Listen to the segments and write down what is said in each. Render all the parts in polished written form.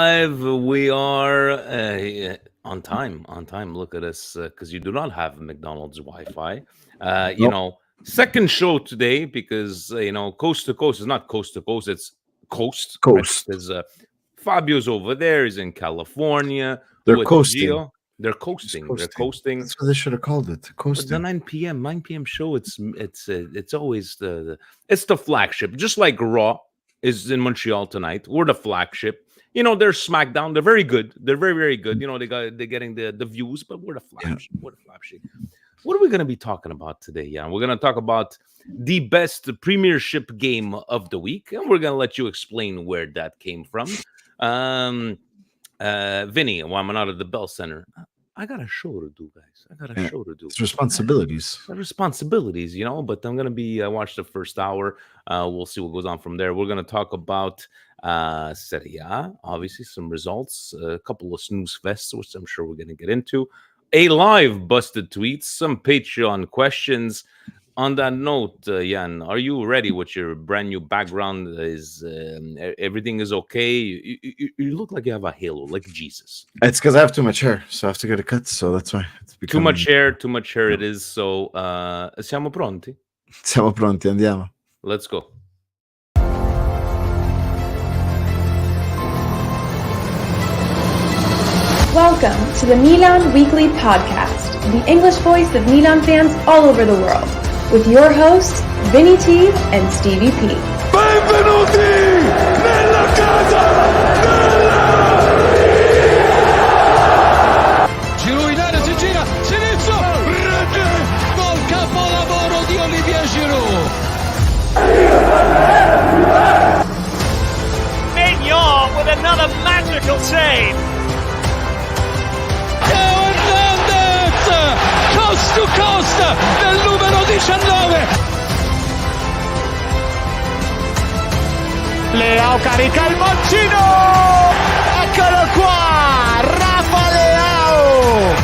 live. We are on time. On time. Look at us, because you do not have McDonald's Wi-Fi. Nope. Second show today because coast to coast is not coast to coast. It's coast. Coast. Because Fabio's over there. He's in California. They're with coasting. Gio. They're coasting. They're coasting. That's what they should have called it. But Coasting. the 9 p.m. show. It's always the flagship. Just like Raw is in Montreal tonight. We're the flagship. They're SmackDown. They're very good. They're very, very good. They're getting the views, but we're the flagship. Yeah. We're the flagship. What are we going to be talking about today, Jan? We're going to talk about the best Premiership game of the week, and we're going to let you explain where that came from. Vinny, while I'm not at the Bell Center, I got a show to do, guys. I got a show to do. It's responsibilities. Responsibilities, but I'm going to be watch the first hour. We'll see what goes on from there. We're going to talk about Serie A, obviously some results, a couple of snooze fests, which I'm sure we're going to get into. A live busted tweets, some Patreon questions. On that note, Jan, are you ready with your brand new background? Is everything is okay? You look like you have a halo, like Jesus. It's because I have too much hair, so I have to get a cut. So that's why it's becoming... Too much hair. It is. So, siamo pronti? Siamo pronti, andiamo. Let's go. Welcome to the Milan Weekly Podcast, the English voice of Milan fans all over the world, with your hosts, Vinny T and Stevie P. Benvenuti nella casa Giro in area, si gira, sinistro, rete, gol capolavoro di Olivier Giroud. Mignon with another magical save. Coast to coast del numero 19. Leao carica il mancino. Eccolo qua, Rafa Leao.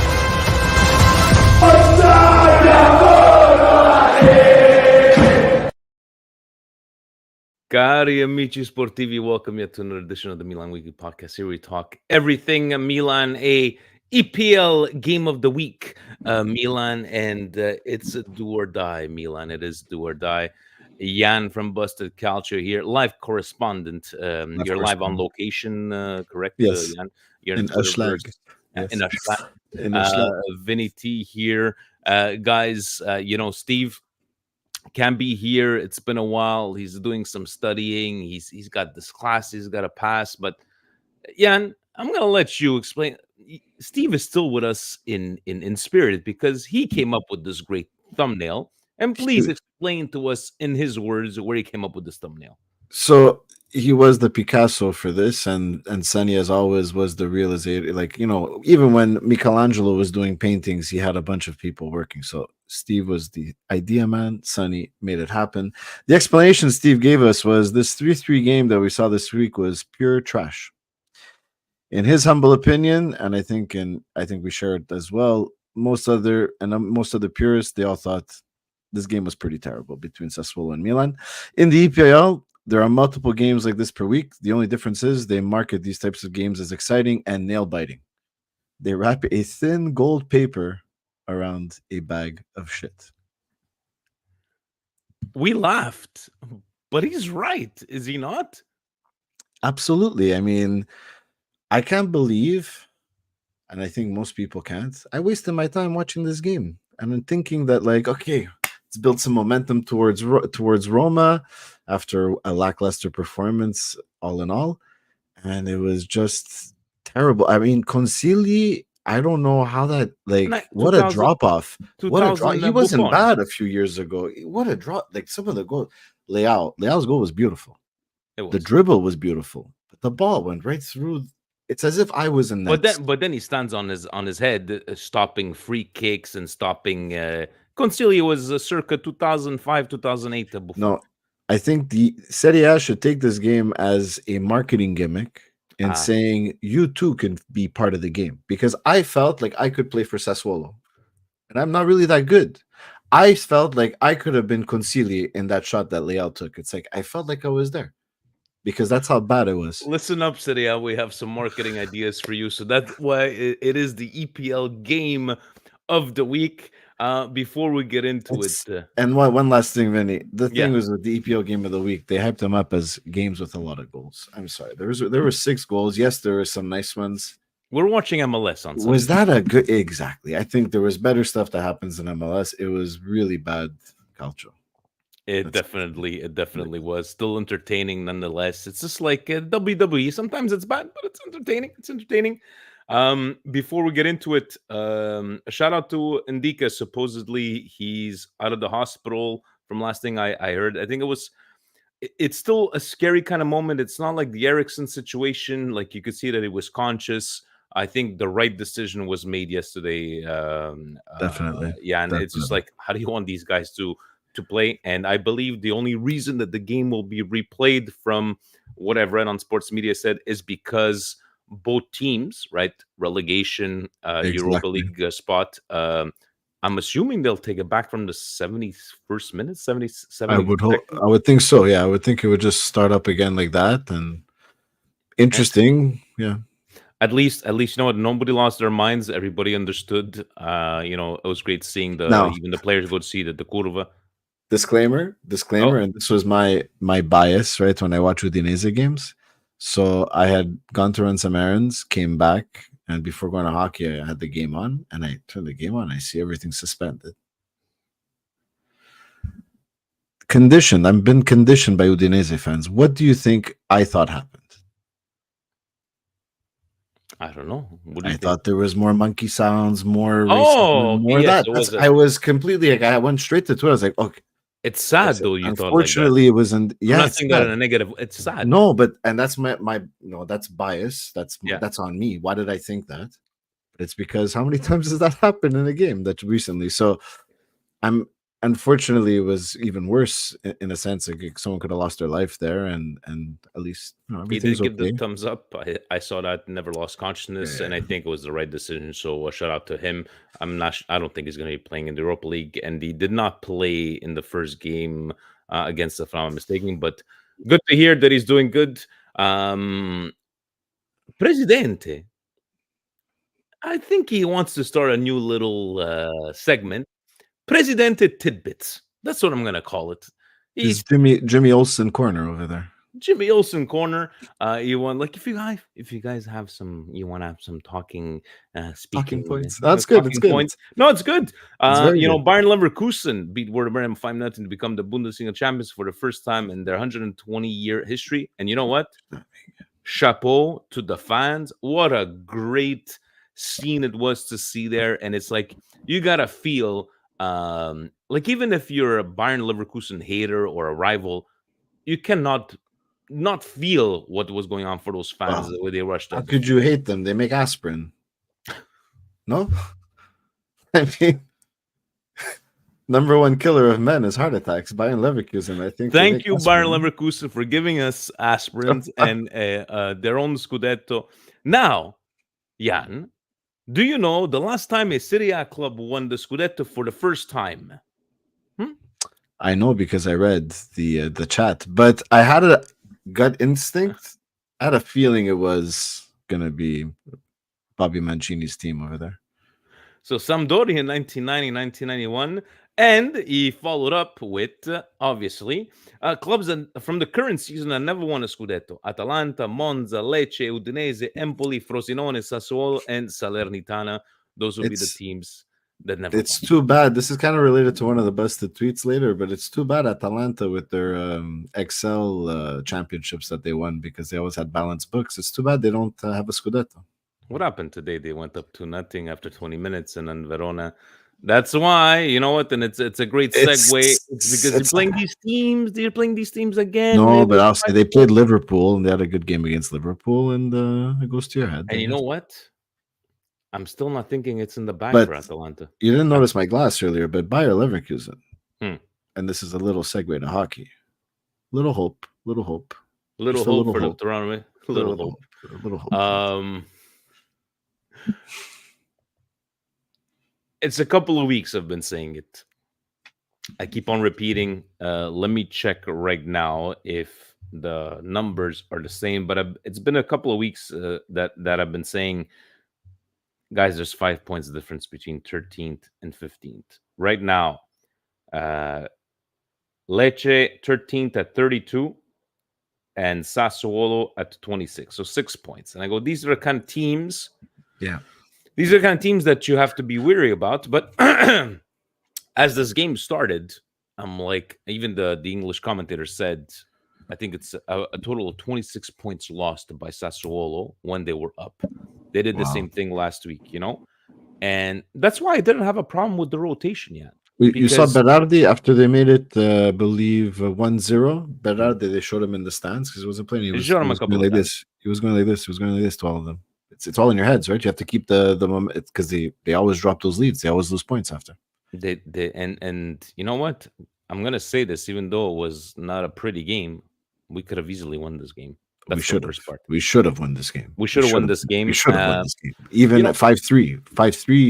Cari amici sportivi, welcome yet to another edition of the Milan Weekly Podcast. Here we talk everything Milan, a EPL game of the week, Milan, and it's a do or die, Milan. It is do or die. Jan from Busted Culture here, live correspondent. You're live on location, correct? Yes. Jan? You're in Ashlag. Yes. In Ashlag. Vinny T here. Guys, Steve can be here. It's been a while. He's doing some studying. He's got this class he's got to pass. But, Jan, I'm going to let you explain. Steve is still with us in spirit because he came up with this great thumbnail. And please explain to us in his words where he came up with this thumbnail. So he was the Picasso for this, and Sonny, as always, was the realizator. Like, even when Michelangelo was doing paintings, he had a bunch of people working. So Steve was the idea man. Sonny made it happen. The explanation Steve gave us was this 3-3 game that we saw this week was pure trash. In his humble opinion, and I think we share it as well, most other purists, they all thought this game was pretty terrible between Sassuolo and Milan. In the EPL, there are multiple games like this per week. The only difference is they market these types of games as exciting and nail-biting. They wrap a thin gold paper around a bag of shit. We laughed, but he's right, is he not? Absolutely. I mean, I can't believe, and I think most people can't, I wasted my time watching this game. And I'm thinking that, like, okay, let's build some momentum towards Roma after a lackluster performance, all in all. And it was just terrible. I mean, Consigli, I don't know how that, what a drop-off. What a drop. He wasn't bad a few years ago. What a drop. Like, some of the goals. Leao's goal was beautiful. The dribble was beautiful. But the ball went right through. It's as if I was in that. But then he stands on his head, stopping free kicks and stopping. Consigli was circa 2005, 2008. No, I think the Serie A should take this game as a marketing gimmick and saying you too can be part of the game, because I felt like I could play for Sassuolo, and I'm not really that good. I felt like I could have been Consigli in that shot that Leao took. It's like I felt like I was there. because that's how bad it was. Listen up, Serie A. We have some marketing ideas for you. So that's why it is the EPL game of the week. Before we get into it, And one last thing, Vinny. The thing Yeah. was with the EPL game of the week, they hyped them up as games with a lot of goals. I'm sorry, there were 6 goals. Yes, there were some nice ones. we're watching MLS on Sunday. Was that a good? Exactly. I think there was better stuff that happens in MLS. It was really bad calcio. It definitely was. Still entertaining nonetheless. It's just like WWE. Sometimes it's bad, but it's entertaining. It's entertaining. Before we get into it, a shout out to Ndicka. Supposedly he's out of the hospital from last thing I heard. I think it's still a scary kind of moment. It's not like the Ericsson situation. Like you could see that he was conscious. I think the right decision was made yesterday. Definitely. Yeah, and it's just like, how do you want these guys to play? And I believe the only reason that the game will be replayed, from what I've read on sports media said, is because both teams, right, relegation, Europa Exactly. League spot. I'm assuming they'll take it back from the 71st minute, 77. I would think so. Yeah, I would think it would just start up again like that. And interesting. Yeah. At least, you know what? Nobody lost their minds. Everybody understood. It was great seeing even the players go to see the curva. Disclaimer, and this was my bias, right? When I watch Udinese games, so I had gone to run some errands, came back, and before going to hockey, I had the game on, and I turned the game on. I see everything suspended. Conditioned. I've been conditioned by Udinese fans. What do you think I thought happened? I don't know. What do I you think? thought there was more monkey sounds, more yes, that. I was completely like, I went straight to Twitter. I was like, okay. It's sad though. You Unfortunately, thought like that. it wasn't. Yeah, I'm not saying that in a negative. It's sad. No, but that's my that's bias. That's on me. Why did I think that? It's because how many times has that happened in a game that recently? So unfortunately, it was even worse in a sense. Like someone could have lost their life there, and at least he did give the thumbs up. I saw that, never lost consciousness, and I think it was the right decision. So a shout out to him. I don't think he's going to be playing in the Europa League, and he did not play in the first game against, if I'm not mistaken. But good to hear that he's doing good. Presidente, I think he wants to start a new little segment. Presidente Tidbits. That's what I'm going to call it. He's Jimmy Olsen corner over there. Jimmy Olsen corner. You want, like, if you guys have some, you want to have some talking points. That's good. It's good. Points. No, it's good. It's very good. Bayern Leverkusen beat Werder Bremen 5-0 to become the Bundesliga champions for the first time in their 120-year history. And you know what? Chapeau to the fans. What a great scene it was to see there. And it's like, you gotta feel like, even if you're a Bayern Leverkusen hater or a rival, you cannot not feel what was going on for those fans, the way they rushed. How could you hate them? They make aspirin. No? I mean, number one killer of men is heart attacks. Bayern Leverkusen, I think. Thank you, Bayern Leverkusen, for giving us aspirins and their own Scudetto. Now, Jan, do you know the last time a Serie A club won the Scudetto for the first time? I know because I read the chat, but I had a gut instinct. I had a feeling it was going to be Bobby Mancini's team over there. So Sampdoria in 1990, 1991, and he followed up with, obviously, clubs from the current season that never won a Scudetto. Atalanta, Monza, Lecce, Udinese, Empoli, Frosinone, Sassuolo, and Salernitana. Those will be the teams that never won. Too bad. This is kind of related to one of the busted tweets later, but it's too bad Atalanta with their Excel championships that they won, because they always had balanced books. It's too bad they don't have a Scudetto. What happened today? They went up 2-0 after 20 minutes, and then Verona. That's why, you know what? And it's a great segue. It's because you're playing these teams. You're playing these teams again. No, but I'll say they played Liverpool, and they had a good game against Liverpool, and it goes to your head. And you know what? I'm still not thinking it's in the bag for Atalanta. You didn't notice my glass earlier, but Bayer Leverkusen. And this is a little segue to hockey. Little hope. Little hope for the Toronto. Little hope. It's a couple of weeks I've been saying it. I keep on repeating. Let me check right now if the numbers are the same, but it's been a couple of weeks that I've been saying, guys, there's 5 points difference between 13th and 15th right now. Lecce 13th at 32 and Sassuolo at 26, so 6 points. And I go, these are the kind of teams. Yeah. These are the kind of teams that you have to be weary about. But as this game started, I'm like, even the English commentator said, I think it's a total of 26 points lost by Sassuolo when they were up. They did the same thing last week, and that's why I didn't have a problem with the rotation yet. You saw Berardi after they made it, I believe, 1-0. Berardi, they showed him in the stands because he wasn't playing. He was going like this. He was going like this. He was going like this to all of them. It's all in your heads, right? You have to keep the moment because they always drop those leads. They always lose points after. And you know what? I'm gonna say this, even though it was not a pretty game, we could have easily won this game. That's we should have. We should have won this game. We should have won this game. We should have won this game, even at 5-3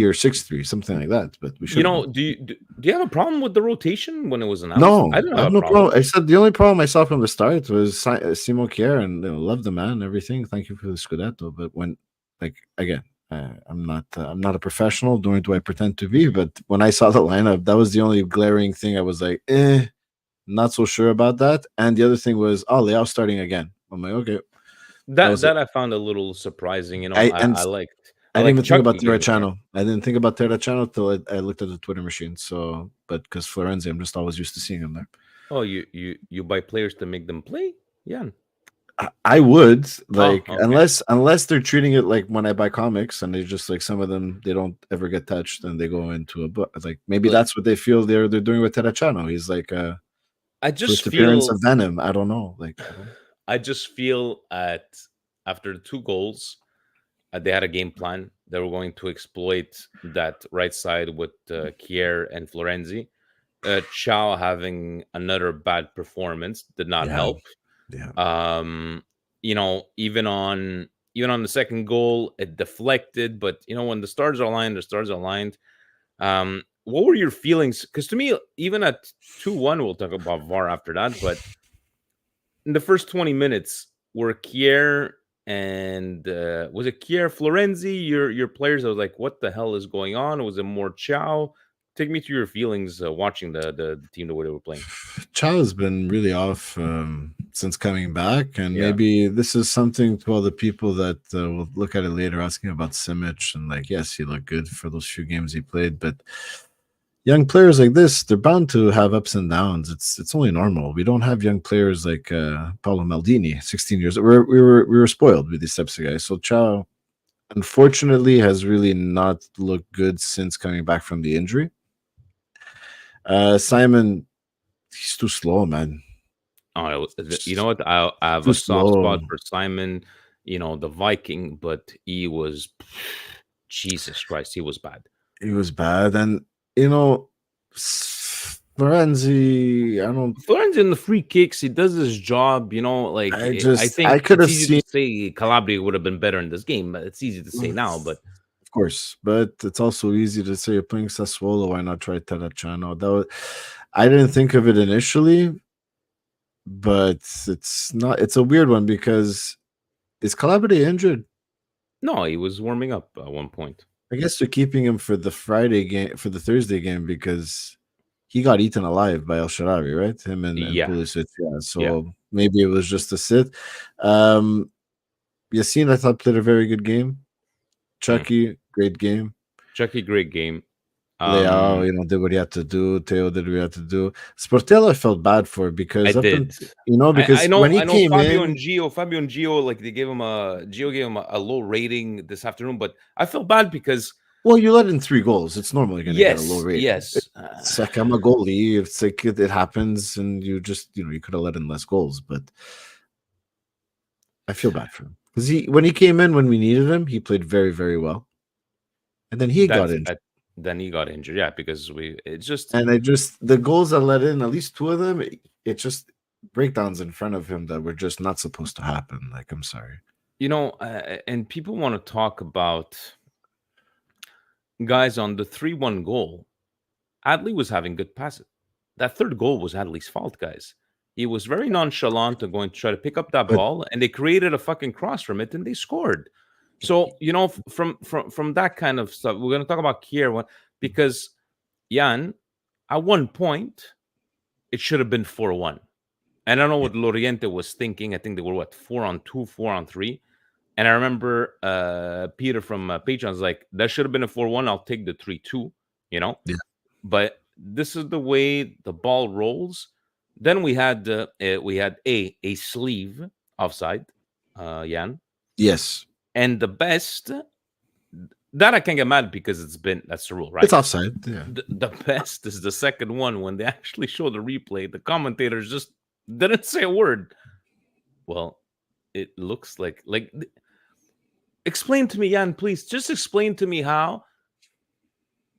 or 6-3, something like that. But we should. Do you have a problem with the rotation when it was announced? No, I don't have no problem. I said the only problem I saw from the start was Simo Kjaer, and love the man, everything. Thank you for the Scudetto. But when, again, I'm not a professional, nor do I pretend to be. But when I saw the lineup, that was the only glaring thing. I was like, not so sure about that. And the other thing was, Leao starting again. I'm like, okay. That I found a little surprising. I didn't even think about Terracciano. I didn't think about Terracciano till I looked at the Twitter machine. So, but because Florenzi, I'm just always used to seeing him there. Oh, you buy players to make them play? Yeah. I would unless they're treating it like when I buy comics and they just some of them they don't ever get touched and they go into a book. Maybe that's what they feel they're doing with Terracciano. He's I just feel appearance of Venom. I don't know. I just feel after the 2 goals, they had a game plan. They were going to exploit that right side with Kjaer and Florenzi. Chow having another bad performance did not help. Yeah. Even on the second goal, it deflected. But when the stars are aligned, the stars are aligned. What were your feelings? Because to me, even at 2-1, we'll talk about VAR after that. But in the first 20 minutes, were Kjaer and was it Kjaer, Florenzi, your players? I was like, what the hell is going on? Was it more Chow? Take me through your feelings watching the team the way they were playing. Chow has been really off since coming back, and maybe this is something to all the people that will look at it later asking about Simic, and yes, he looked good for those few games he played, but young players like this, they're bound to have ups and downs. It's only normal. We don't have young players like Paolo Maldini, 16 years. We were spoiled with these types of guys. So Chow, unfortunately, has really not looked good since coming back from the injury. Simon, he's too slow, man. Oh, you know what? I have a soft spot for Simon, the Viking, but he was, Jesus Christ, he was bad. He was bad, and Florenzi, Florenzi in the free kicks, he does his job. I think I could have seen. To say Calabria would have been better in this game, but it's easy to say now. But of course, but it's also easy to say you're playing Sassuolo. Why not try Terracciano? I didn't think of it initially, but it's not. It's a weird one because is Calabria injured? No, he was warming up at one point. I guess they're keeping him for the Friday game, for the Thursday game, because he got eaten alive by El Shaarawy, right? Him and Pulisic. Yeah, so maybe it was just a sit. Yassine, I thought, played a very good game. Chucky, great game. Chucky, great game. Leao, did what he had to do. Theo did what he had to do. Sportello, I felt bad for because because I know when he came Fabio in, and Gio, they gave him Gio gave him a low rating this afternoon, but I felt bad because you let in 3 goals. It's normally going to get a low rating. Yes, it's I'm a goalie. It's it happens, and you just you could have let in less goals, but I feel bad for him because when he came in when we needed him, he played very, very well, and then he got injured. Then he got injured, because the goals that let in, at least 2 of them, it just breakdowns in front of him that were just not supposed to happen. I'm sorry. And people want to talk about guys on the 3-1 goal. Adley was having good passes. That third goal was Adley's fault, guys. he was very nonchalant to go and try to pick up that But- ball, and they created a fucking cross from it, and they scored. So from that kind of stuff, we're gonna talk about Kier because Yann, at one point, it should have been 4-1. And I don't know what Loriente was thinking. I think they were 4-on-2, 4-on-3. And I remember Peter from Patreon was like, that should have been a 4-1. I'll take the 3-2, Yeah. But this is the way the ball rolls. Then we had a sleeve offside, Yann. Yes. And the best that I can get mad because that's the rule, right? It's offside. Yeah. The best is the second one when they actually show the replay. The commentators just didn't say a word. Well, it looks like explain to me, Yann, please. Just explain to me how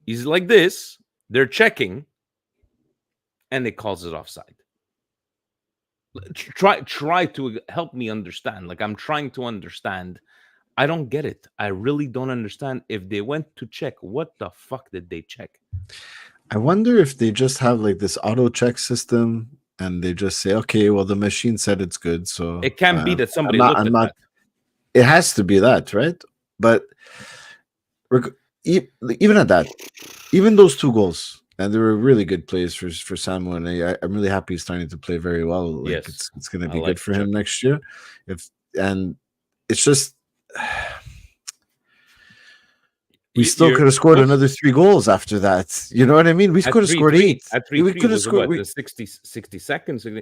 he's like this. They're checking, and they calls it offside. Try to help me understand. Like I'm trying to understand. I don't get it. I really don't understand. If they went to check, what the fuck did they check? I wonder if they just have like this auto check system, and they just say, okay, well, the machine said it's good, so It can't be that somebody looked at that. It has to be that, right? But even at that, even those 2 goals, and they were really good plays for Samu, and I'm really happy he's starting to play very well. Like Yes. it's going to be I good like for him next year. And it's just we still could have scored another 3 goals after that. You know what I mean? We could have scored 8. At 3-3, we could have scored the 60 seconds, and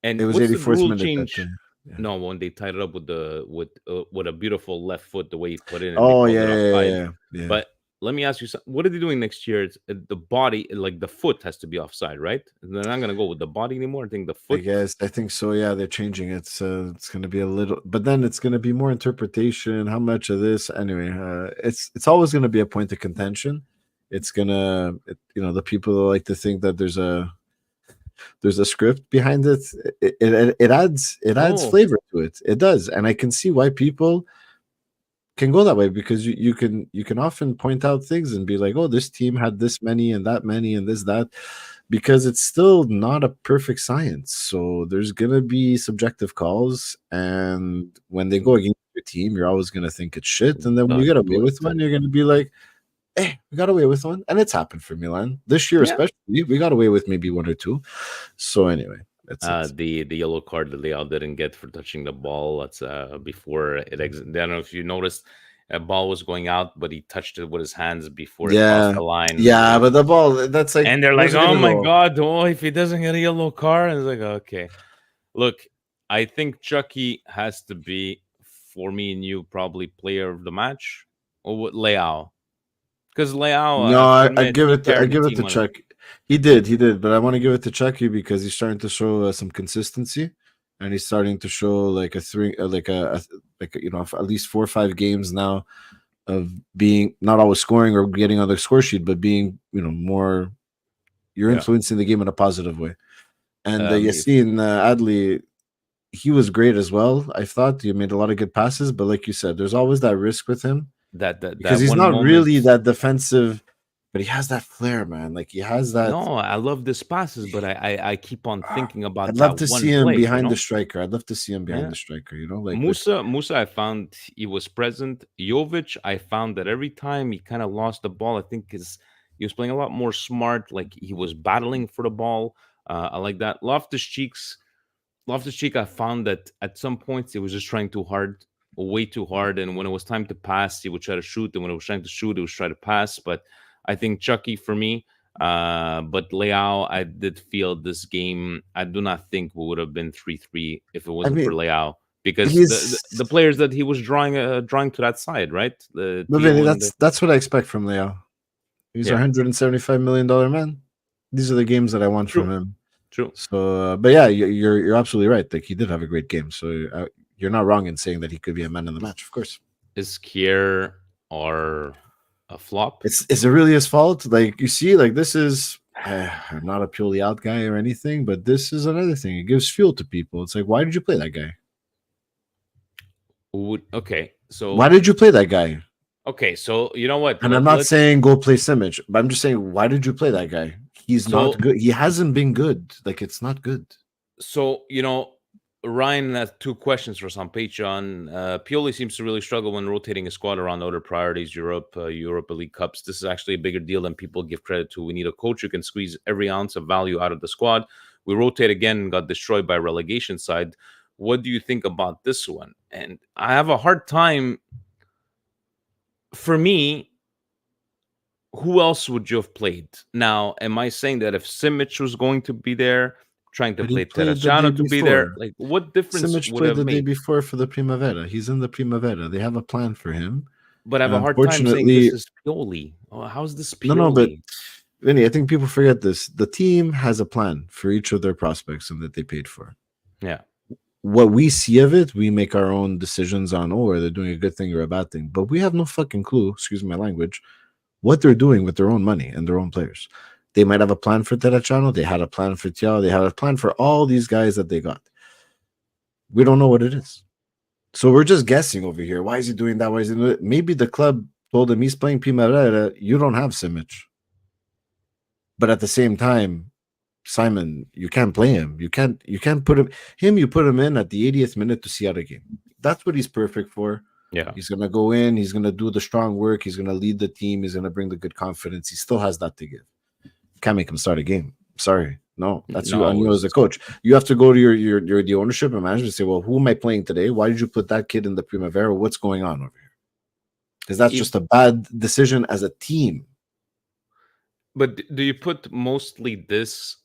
it was what's the 84th rule minute. change? Yeah. No, when they tied it up with a beautiful left foot, the way he put it in. Oh yeah. But let me ask you something. What are they doing next year? It's the body, like the foot, has to be offside, right? They're not going to go with the body anymore. I think the foot. I think so. Yeah, they're changing it. So it's going to be a little, but then it's going to be more interpretation. How much of this? Anyway, it's always going to be a point of contention. It's gonna, the people that like to think that there's a script behind it. It adds flavor to it. It does, and I can see why people can go that way, because you can often point out things and be like, oh, this team had this many and that many and this that, because it's still not a perfect science. So there's gonna be subjective calls, and when they go against your team, you're always gonna think it's shit, and then when you get away with one, you're gonna be like, hey, we got away with one. And it's happened for Milan this year, especially. We got away with maybe 1 or 2. So anyway, that's the yellow card that Leao didn't get for touching the ball. That's before it exited. I don't know if you noticed, a ball was going out, but he touched it with his hands before it crossed the line. Yeah, but the ball, that's like, and they're like, oh my god, if he doesn't get a yellow card, and it's like, okay. Look, I think Chucky has to be, for me and you, probably player of the match, or with Leao. Because Leao, no, I give it to Chucky. He did, but I want to give it to Chucky because he's starting to show some consistency, and he's starting to show like at least 4 or 5 games now of being not always scoring or getting on the score sheet, but being more. You're influencing the game in a positive way, and Yassine Adli, he was great as well. I thought he made a lot of good passes, but like you said, there's always that risk with him. Because he's not really that defensive, but he has that flair, man. Like he has that. No, I love this passes, but I keep on thinking about. I'd love to see him behind the striker. I'd love to see him behind the striker. Like Musa. I found he was present. Jovic, I found that every time he kind of lost the ball, I think he was playing a lot more smart. Like he was battling for the ball. I like that. Loftus-Cheek, I found that at some points it was just trying too hard. Way too hard, and when it was time to pass, he would try to shoot, and when it was trying to shoot, he would try to pass. But I think Chucky for me, but Leao, I did feel this game. I do not think we would have been 3-3 if it wasn't for Leao, because the players that he was drawing to that side, right? That's what I expect from Leao. He's a $175 million man. These are the games that I want from him. True. So, but yeah, you're absolutely right. Like he did have a great game. So. You're not wrong in saying that he could be a man in the match, of course. Is Kier or a flop? Is it really his fault? Like, you see, like this is, I'm not a purely out guy or anything, but this is another thing. It gives fuel to people. It's like, why did you play that guy? Okay, so why did you play that guy? Okay, so you know what? And I'm not saying go play Simic, but I'm just saying, why did you play that guy? He's not good. He hasn't been good. Like, it's not good. So, Ryan has 2 questions for us on Patreon. Pioli seems to really struggle when rotating his squad around other priorities, Europa League Cups. This is actually a bigger deal than people give credit to. We need a coach who can squeeze every ounce of value out of the squad. We rotate again and got destroyed by relegation side. What do you think about this one? And I have a hard time. For me, who else would you have played? Now, am I saying that if Simic was going to be there, trying to But he play played the day Terracciano to be there, before. like what difference Simic would played have the day made? before for the Primavera. He's in the Primavera. They have a plan for him. But I have And a hard time saying this unfortunately, is Pioli. Oh, how's this no, but Pioli? Vinny, I think people forget this. The team has a plan for each of their prospects and that they paid for. Yeah. What we see of it, we make our own decisions on, are they doing a good thing or a bad thing? But we have no fucking clue, excuse my language, what they're doing with their own money and their own players. They might have a plan for Terracciano. They had a plan for Thiago. They had a plan for all these guys that they got. We don't know what it is. So we're just guessing over here. Why is he doing that? Why is he doing it? Maybe the club told him he's playing Primavera. You don't have Simic. But at the same time, Simon, you can't play him. You can't put him. You put him in at the 80th minute to see out a game. That's what he's perfect for. Yeah. He's gonna go in, he's gonna do the strong work, he's gonna lead the team, he's gonna bring the good confidence. He still has that to give. Can't make him start a game. Sorry. No, that's you on you as a coach. You have to go to your the ownership and management and say, well, who am I playing today? Why did you put that kid in the Primavera? What's going on over here? Because that's just a bad decision as a team. But do you put mostly this?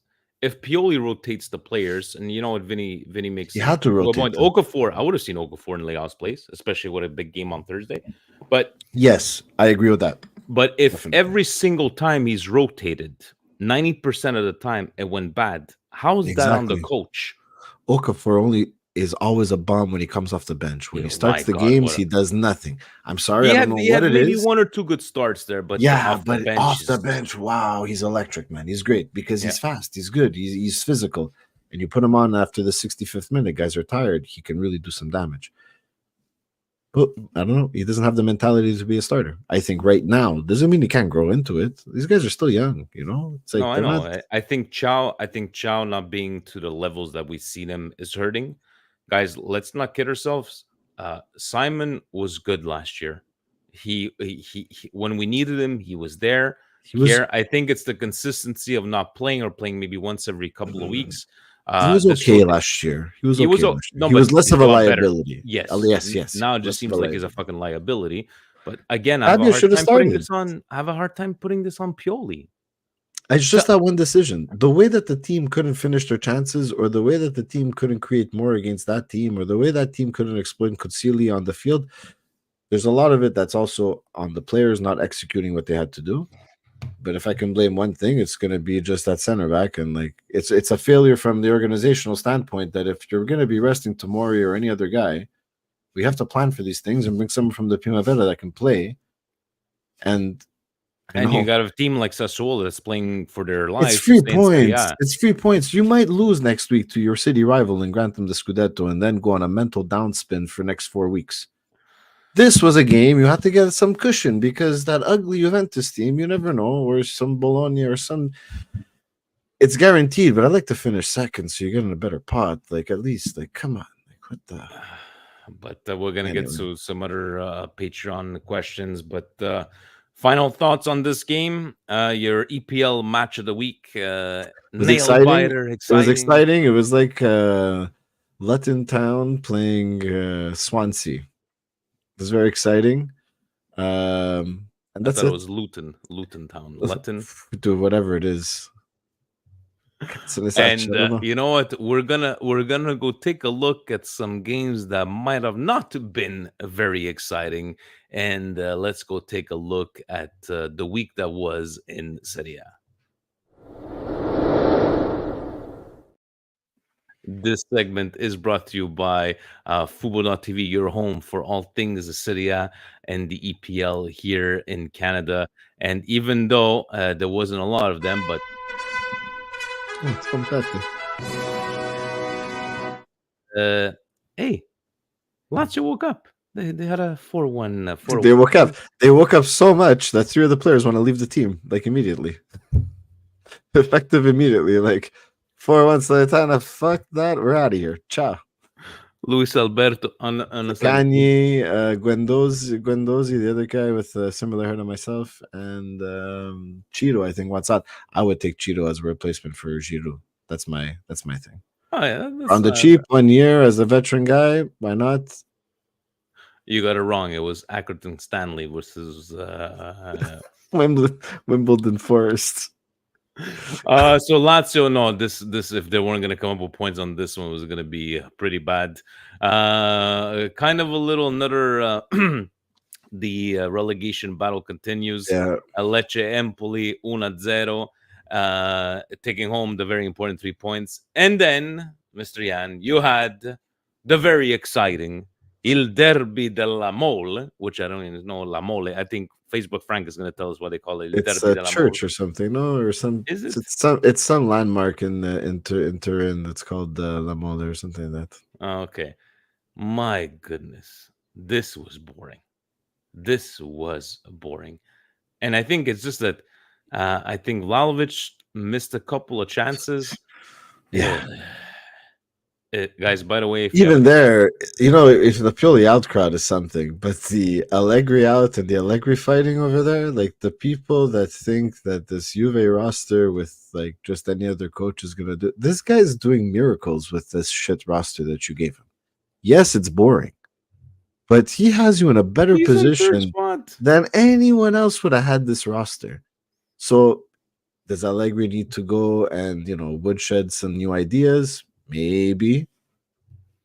If Pioli rotates the players, and you know what Vinny makes, he had to rotate. Okafor, I would have seen Okafor in Leao's place, especially with a big game on Thursday. But yes, I agree with that. But if every single time he's rotated, 90% of the time it went bad, how is that on the coach? Okafor is always a bomb when he comes off the bench. When he starts the games, he does nothing. I'm sorry, I don't know what it is. Maybe 1 or 2 good starts there, but off the bench, wow, he's electric, man. He's great because he's fast, he's good, he's physical. And you put him on after the 65th minute, guys are tired, he can really do some damage. But I don't know, he doesn't have the mentality to be a starter. I think right now doesn't mean he can't grow into it. These guys are still young, It's like, no, I know. I think Chow not being to the levels that we've seen him is hurting. Guys, let's not kid ourselves. Simon was good last year. He when we needed him, he was there. I think it's the consistency of not playing or playing maybe once every couple of weeks. He was okay last year. He was less of a liability. Yes. Yes. Now it just seems like he's a fucking liability. But again, I have a hard time putting this on Pioli. It's just that one decision. The way that the team couldn't finish their chances, or the way that the team couldn't create more against that team, or the way that team couldn't exploit Koutsili on the field, there's a lot of it that's also on the players not executing what they had to do. But if I can blame one thing, it's going to be just that center back. And like it's a failure from the organizational standpoint that if you're going to be resting Tomori or any other guy, we have to plan for these things and bring someone from the Primavera that can play. And you got a team like Sassuolo that's playing for their lives. It's 3 points. It's 3 points. You might lose next week to your city rival and grant them the Scudetto and then go on a mental downspin for next 4 weeks. This was a game you had to get some cushion because that ugly Juventus team, you never know, or some Bologna or some. It's guaranteed, but I'd like to finish second so you're getting a better pot. Like, at least, like, come on. Like, what the. But we're going to get to some other Patreon questions. But final thoughts on this game? Your EPL match of the week. It was exciting. It was exciting. It was like Luton Town playing Swansea. It was very exciting. And that's it. It was Luton Town. Luton. Do whatever it is. And you know what? We're gonna go take a look at some games that might have not been very exciting, and let's go take a look at the week that was in Serie A. This segment is brought to you by Fubo.tv, your home for all things Serie A and the EPL here in Canada. And even though there wasn't a lot of them, but it's fantastic. Hey, Lazio woke up. They had a 4-1. They woke up. They woke up so much that 3 of the players want to leave the team, like immediately. Effective immediately, like 4-1 Salernitana. Fuck that. We're out of here. Ciao. Luis Alberto on a Kanye, Guendouzi, the other guy with a similar hair to myself, and Chiro, I think, wants out. I would take Chiro as a replacement for Giroud. That's my thing. Oh yeah, On the cheap, 1 year as a veteran guy, why not? You got it wrong. It was Accrington Stanley versus Wimbledon Forest. So Lazio, no, this if they weren't going to come up with points on this one, was going to be pretty bad. Kind of a little another the relegation battle continues. Yeah. Lecce Empoli 1-0, taking home the very important 3 points. And then, Mr. Yann, you had the very exciting Il Derby della Mole, which I don't even know La Mole. I think Facebook Frank is going to tell us what they call it. It's a church or something, no? Or some? Is it? It's some landmark in Turin that's called La Mole or something like that. Okay. My goodness. This was boring. And I think it's just that I think Vlahovic missed a couple of chances. Yeah. Guys, by the way, if even there, if the Pioli out crowd is something, but the Allegri out and the Allegri fighting over there, like the people that think that this Juve roster with like just any other coach is gonna do, this guy's doing miracles with this shit roster that you gave him. Yes, it's boring, but he has you in a better position than anyone else would have had this roster. So does Allegri need to go and woodshed some new ideas? Maybe,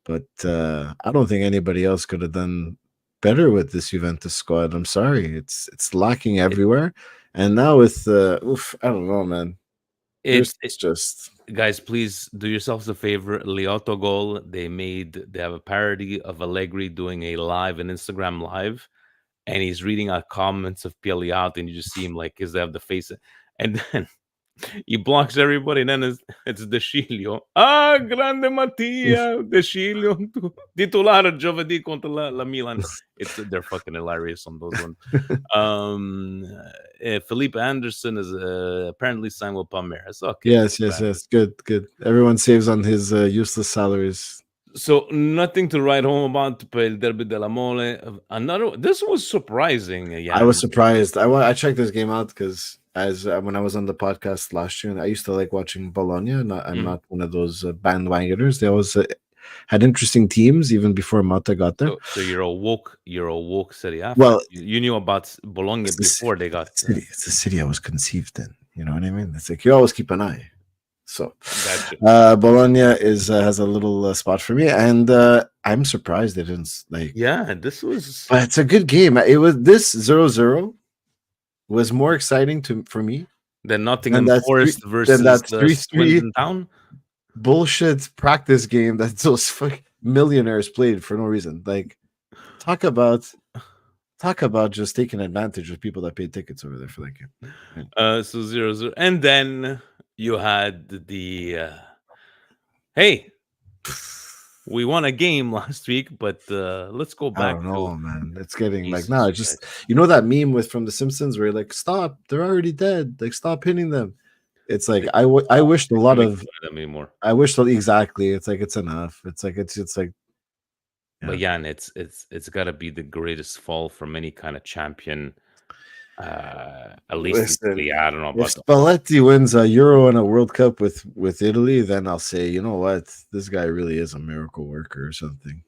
but I don't think anybody else could have done better with this Juventus squad. I'm sorry, it's lacking everywhere. And now with I don't know, man. It's just, guys, please do yourselves a favor. Liotto goal. They have a parody of Allegri doing an Instagram live, and he's reading out comments of Pioli out, and you just see him like because they have the face, and then he blocks everybody, and then it's De Sciglio. Grande Mattia, De Sciglio, titolare giovedì contro la Milan. They're fucking hilarious on those ones. Felipe Anderson is apparently signed with Palmeiras. Okay. Yes. Good. Everyone saves on his useless salaries. So nothing to write home about per il Derby della Mole. This was surprising. I was surprised. I checked this game out because when I was on the podcast last year, I used to like watching Bologna. I'm not one of those bandwagoners. They always had interesting teams even before Motta got there. So you're a woke Serie A. Well, you knew about Bologna before they got. It's the city I was conceived in. You know what I mean? It's like you always keep an eye. So Bologna has a little spot for me, and I'm surprised they didn't like. Yeah, this was. But it's a good game. It was this 0-0 was more exciting for me than Nottingham Forest versus that 3-3 Town bullshit practice game that those millionaires played for no reason. Like, talk about just taking advantage of people that paid tickets over there for that game. Right. So 0-0, and then you had the hey, we won a game last week, but let's go back. I don't know, man. It's getting like now. Just that meme from The Simpsons where you're like, stop, they're already dead. Like, stop hitting them. It's like I wished a lot of them anymore. I wish that exactly. It's like it's enough. It's like it's like. Yeah. But Jan, it's got to be the greatest fall from any kind of champion. At least I don't know about if Spalletti wins a Euro and a World Cup with Italy, then I'll say, you know what, this guy really is a miracle worker or something.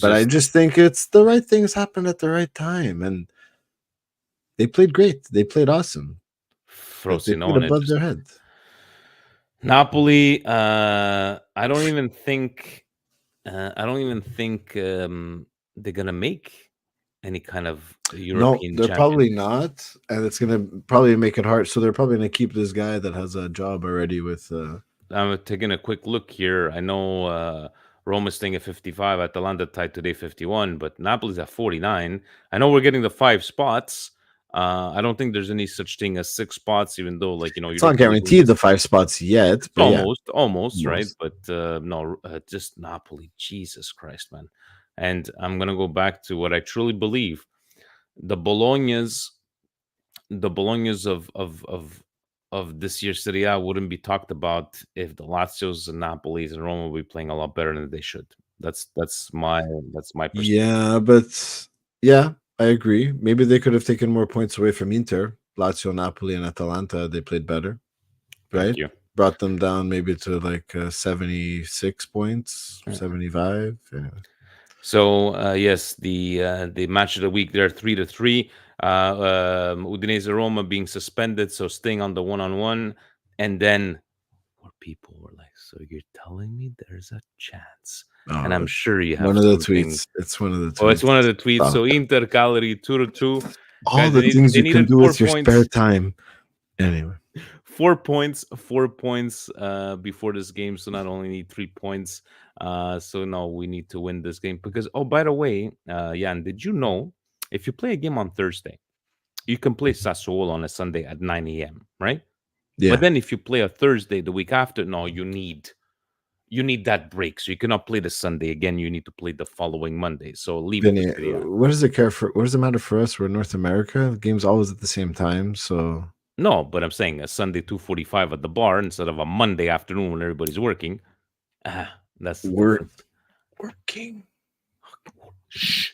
I just think it's the right things happened at the right time, and they played great. They played awesome. They played above their head. Napoli. I don't even think they're gonna make any kind of European. No, they're probably not, and it's gonna probably make it hard. So they're probably gonna keep this guy that has a job already with. I'm taking a quick look here. I know Roma's staying at 55. Atalanta tied today 51, but Napoli's at 49. I know we're getting the 5 spots. I don't think there's any such thing as 6 spots, even though it's not guaranteed the 5 spots yet. But almost, right? But no, just Napoli. Jesus Christ, man. And I'm gonna go back to what I truly believe: the Bolognas of of this year's Serie A wouldn't be talked about if the Lazios and Napolis and Roma would be playing a lot better than they should. That's my perspective. Yeah, but yeah, I agree. Maybe they could have taken more points away from Inter, Lazio, Napoli, and Atalanta. They played better, Thank right? you. Brought them down maybe to like 76 points, 75. Anyway. So yes, the match of the week there 3-3. Udinese Roma being suspended, so staying on the 1-on-1, and then more people were like, "So you're telling me there's a chance?" And I'm sure you have one of the something. tweets. It's one of the tweets. Oh, it's one of the tweets. Stop. So Inter Cagliari 2-2. All Guys, the things you can do with your points. spare time. Anyway, 4 points before this game. So not only need 3 points. So no, we need to win this game because. Oh, by the way, Jan, did you know if you play a game on Thursday, you can play Sassuolo on a Sunday at 9 a.m. Right? yeah. But then if you play a Thursday the week after, no, you need that break. So you cannot play the Sunday again. You need to play the following Monday. So leave Vinny, it to what does it matter for us? We're in North America. The game's always at the same time. So no, but I'm saying a Sunday 2:45 at the bar instead of a Monday afternoon when everybody's working. That's the difference. Working. Shh.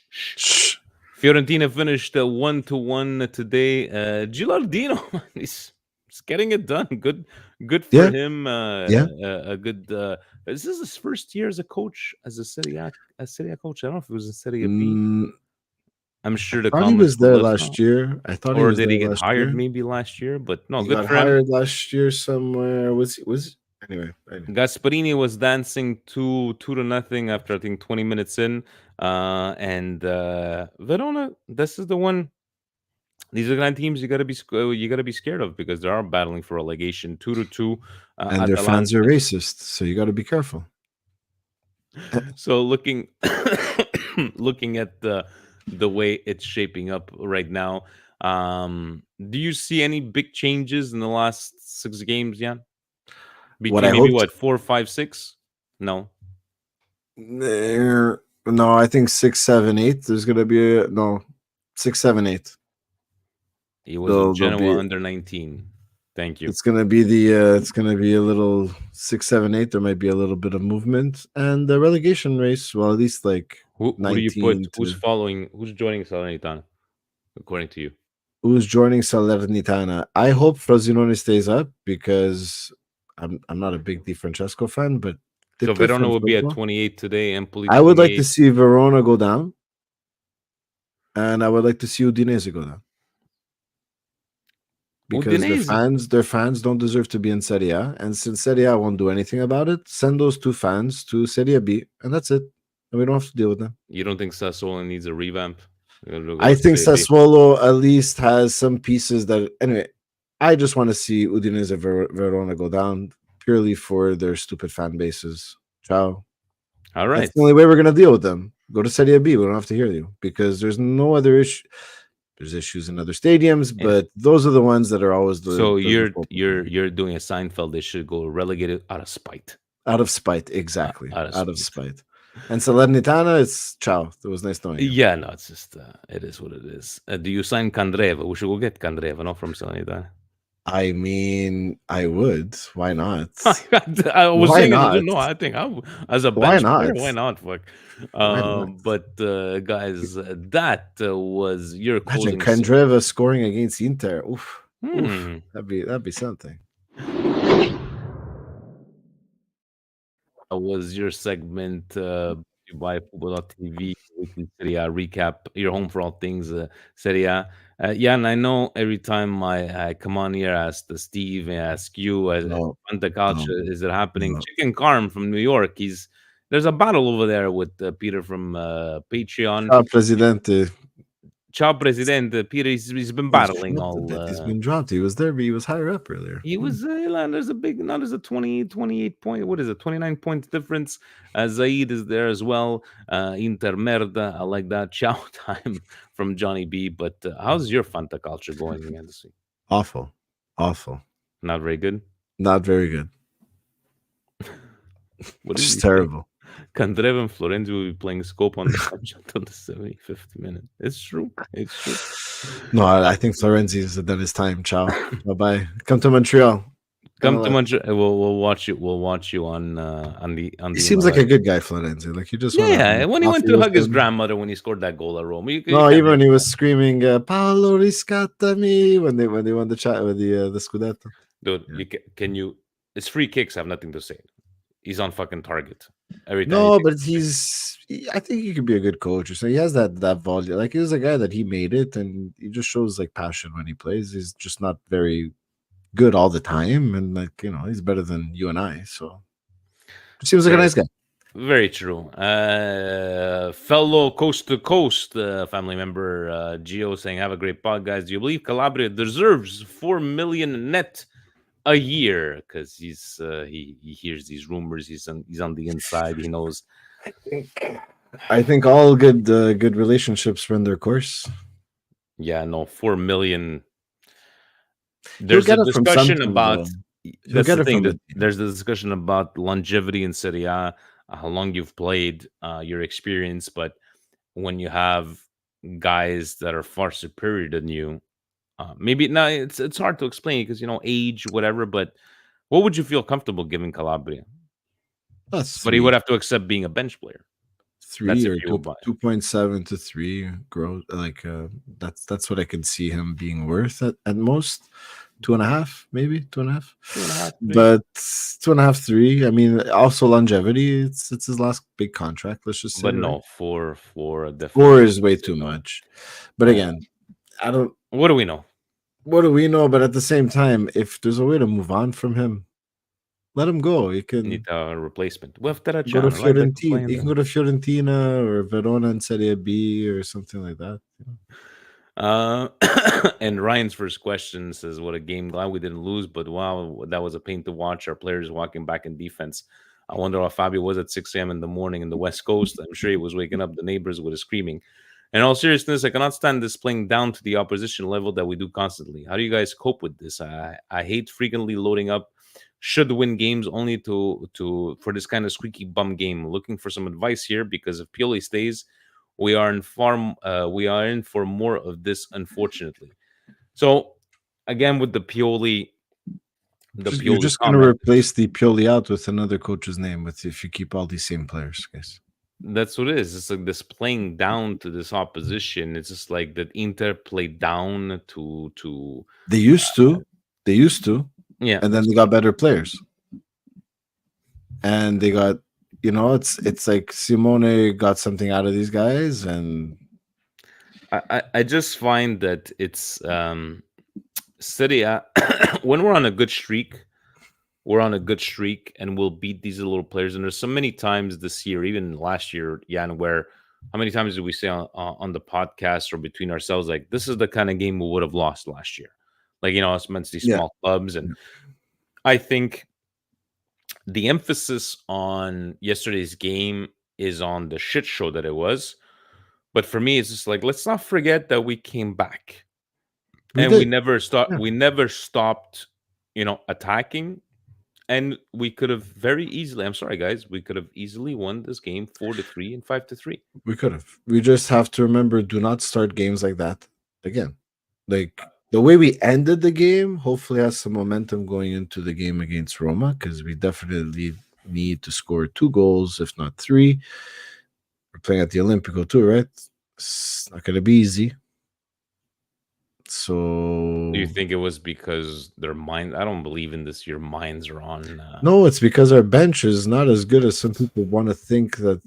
Fiorentina finished 1-1 today. Gilardino, he's getting it done. Good for him. A good. This is his first year as a coach, as a Serie A coach. I don't know if it was in Serie B. I'm sure the comments. He was there last year. I thought, or he was did there he get last hired year? maybe last year? But no, he good got for him. hired last year somewhere. Was anyway. Gasparini was dancing 2-0 after I think 20 minutes in, and Verona. This is the one. These are the kind of teams you gotta be scared of because they are battling for relegation. 2-2, and their fans are racist, so you got to be careful. So looking at the way it's shaping up right now, do you see any big changes in the last 6 games, Jan? Between maybe 4, 5, 6? No. No, I think 6, 7, 8. There's gonna be 6, 7, 8. It was Genoa under 19. Thank you. It's gonna be it's gonna be a little 6, 7, 8. There might be a little bit of movement and the relegation race. Well, at least like who do you put? Who's following? Who's joining Salernitana? According to you, who's joining Salernitana? I hope Frosinone stays up because I'm not a big Di Francesco fan, but so Verona will be at 28 today. Empoli. I would like to see Verona go down, and I would like to see Udinese go down. Because their fans don't deserve to be in Serie A, and since Serie A won't do anything about it, send those 2 fans to Serie B, and that's it. And we don't have to deal with them. You don't think Sassuolo needs a revamp? I think Sassuolo at least has some pieces that. Anyway, I just want to see Udinese Verona go down purely for their stupid fan bases. Ciao. All right. That's the only way we're gonna deal with them. Go to Serie B. We don't have to hear you because there's no other issue. There's issues in other stadiums, but those are the ones that are always the. So you're doing a Seinfeld. They should go relegated out of spite. Out of spite, exactly. Out of spite. And Salernitana, it's ciao. It was nice knowing you. Yeah, no, it's just it is what it is. Do you sign Candreva? We should go get Candreva, not from Salernitana. I mean, I would. Why not? I was why saying, not? No, I think as a bench player, why not? Fuck. But guys, that was your closing. Imagine Candreva scoring against Inter. Oof. That'd be something. That was your segment by Football.tv weekly Serie A recap. Your home for all things Serie A. Jan, I know every time I come on here, ask Steve, ask you, Fanta Calcio, is it happening? No. Chicken Carm from New York. There's a battle over there with Peter from Patreon. Ciao, Presidente. Ciao, Presidente. Peter, he's been battling all. He's been dropped. He was there, but he was higher up earlier. He was. There's a big. Now there's a 28 point. What is it? 29 points difference. Zaid is there as well. Inter Merda. I like that. Ciao time from Johnny B. But how's your Fanta culture going again this week? Awful. Not very good. Not very good. Just terrible. Candreva and Florenzi will be playing scope on the subject until the 75th minute. It's true. No, I think Florenzi's done his time. Ciao. Bye-bye. Come to Montreal. Come to Montreal. We'll watch you. We'll watch you on the He seems like MLS. a good guy, Florenzi. Like you just want to Yeah, when he went coffee to with hug his him. grandmother when he scored that goal at Rome. You No, can't even when make he was that. screaming "Paolo riscattami" when they won the chat with the Scudetto. Dude, Yeah. can you? It's free kicks. I have nothing to say. He's on fucking target every time. No, but I think he could be a good coach. So he has that volume. Like he was a guy that he made it, and he just shows like passion when he plays. He's just not very good all the time, and like he's better than you and I. So he seems like a nice guy. Very true. Fellow coast to coast family member Gio saying, "Have a great pod, guys. Do you believe Calabria deserves 4 million net a year?" Because he hears these rumors. He's on the inside. He knows. I think all good relationships run their course. Yeah, no, 4 million. There's a discussion about. That's the thing. There's the discussion about longevity in Serie A, how long you've played, your experience. But when you have guys that are far superior than you, maybe now it's hard to explain because age, whatever. But what would you feel comfortable giving Calabria? But he would have to accept being a bench player. 3 or 2.7 to 3 growth. Like that's what I could see him being worth at most. 2.5, maybe 2.5. 2.5, but 2.5, 3. I mean, also longevity. It's his last big contract. Let's just say. But no, 4 4 is way too much. But again, I don't. What do we know? What do we know? But at the same time, if there's a way to move on from him, let him go. You can need a replacement. Go to Fiorentina. You can go to Fiorentina or Verona in Serie B or something like that. And Ryan's first question says, "What a game! Glad we didn't lose, but wow, that was a pain to watch. Our players walking back in defense. I wonder how Fabio was at 6 a.m. in the morning in the West Coast. I'm sure he was waking up the neighbors with his screaming. In all seriousness, I cannot stand this playing down to the opposition level that we do constantly. How do you guys cope with this? I hate frequently loading up. Should win games only for this kind of squeaky bum game. Looking for some advice here because if Pioli stays, we are in for more of this, unfortunately." So again, with the Pioli, you're just going to replace the Pioli out with another coach's name if you keep all these same players, guys. That's what it is. It's like this playing down to this opposition. It's just like that Inter played down to. They used to. Yeah, and then they got better players, and they got. It's like Simone got something out of these guys, and I just find that it's Serie A when we're on a good streak, and we'll beat these little players. And there's so many times this year, even last year, Yann, where how many times did we say on the podcast or between ourselves, like this is the kind of game we would have lost last year, like it's against these small clubs, and I think the emphasis on yesterday's game is on the shit show that it was. But for me, it's just like, let's not forget that we came back. We never stopped. Yeah. We never stopped, attacking. And we could have very easily, I'm sorry, guys, we could have easily won this game 4-3 and 5-3. We could have. We just have to remember, do not start games like that again. Like, the way we ended the game hopefully has some momentum going into the game against Roma, because we definitely need to score 2 goals, if not 3. We're playing at the Olimpico too, right? It's not going to be easy. So do you think it was because their mind? I don't believe in this. Your minds are on. No, it's because our bench is not as good as some people want to think that